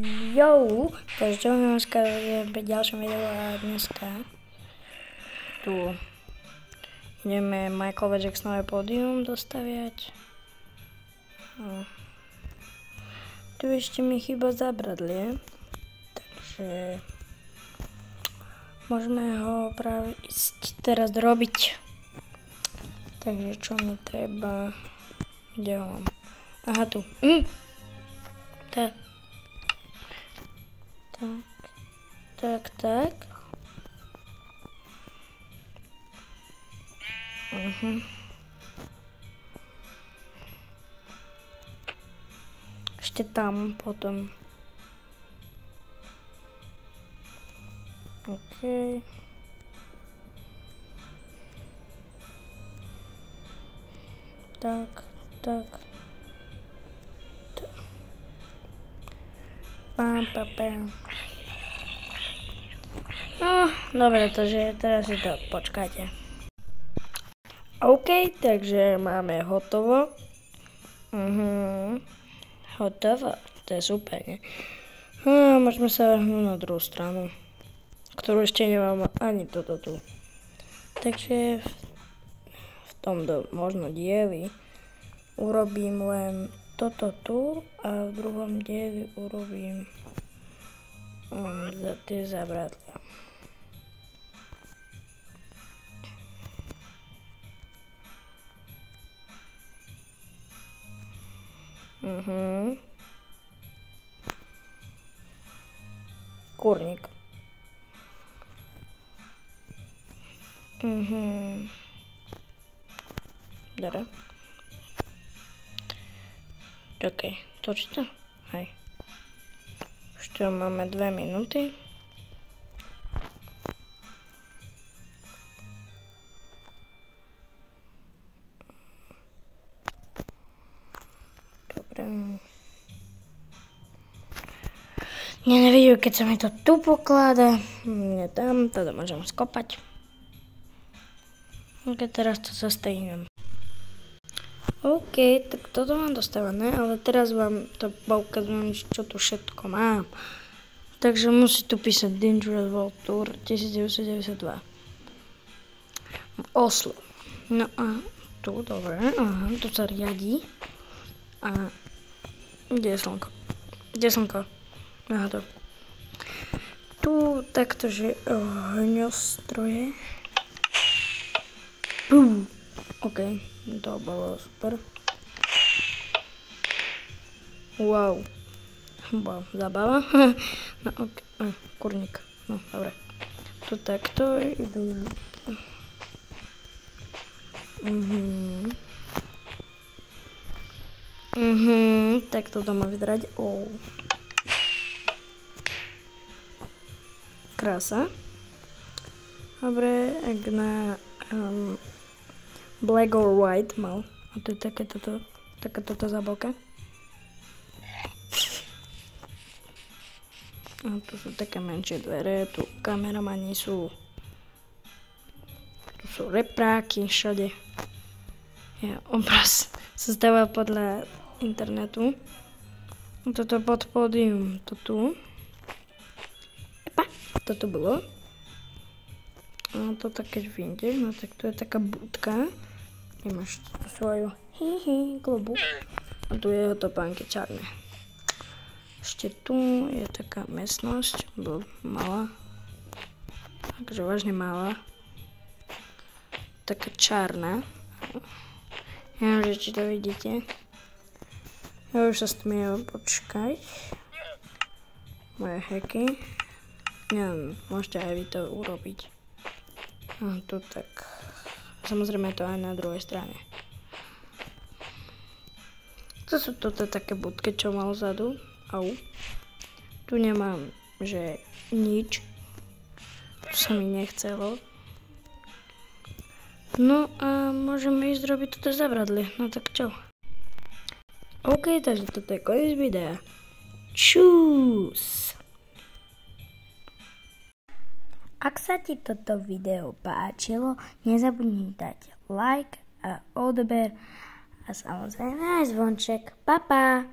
Jo, takže dneska pri ďalšom videu a dneska tu ideme Michael Jacksonové pódium dostaviať. Tu ešte mi chýba zabradlie, takže môžeme ho práve ísť teraz robiť. Takže čo mi treba? Kde ho mám? Aha, tu. Tak. Ešte tam potom. OK. Tak. Pam. No, dobre, takže teraz si to počkáte. OK, takže máme hotovo. Hotovo, to je super, ne? Môžeme sa vrhnúť na druhú stranu, ktorú ešte nemám ani toto tu. Takže v tomto možno dieli urobím len toto tu a v druhom dieli urobím za tie zabradlia. Kurník. Dobre. Čakaj, točí to? Hej. Už tu máme 2 minúty. Dobre. Nevidím, keď sa mi to tu pokláda. Nie tam, toto môžem skopať. Ok, teraz to zastavím. OK, tak toto mám dostávané, ale teraz vám to poukazujem, čo tu všetko mám. Takže musí tu písať Dangerous World Tour 1992. V Oslo. No a tu, dobre, aha, tu sa riadí. A kde je slnko? Aha, to. Tu takto, že ohňostroje. OK, to bolo super. Wow, zabava. No OK, kurník, no dobre. Tu takto idú. Tak toto má vyzerať. Krása. Dobre, ak na black or white mal. A tu je takáto zábalka. A tu sú také menšie dvere, tu kameramani sú. Tu sú repráky všade. Obraz sa stáva podľa internetu. Toto pod pódium, to tu. Toto bolo. A toto keď vidíte, no tak tu je taká budka. Nemáš svoju klobúk. A tu je topánky čarné. Ešte tu je taká miestnosť, malá. Takže vážne malá. Taká čarná. Neviem, či to vidíte. Ja už sa smiem počkať. Moje hacky. Neviem, môžete aj vy to urobiť. A tu tak. Samozrejme to aj na druhej strane. To sú toto také budky, čo mal vzadu. Au. Tu nemám, že nič. Tu sa mi nechcelo. No a môžeme ísť robiť toto zabradlie. No tak čo? OK, takže toto je koniec videa. Čus! Ak sa ti toto video páčilo, nezabudni dať like a odber a samozrejme aj zvonček. Pa, pa!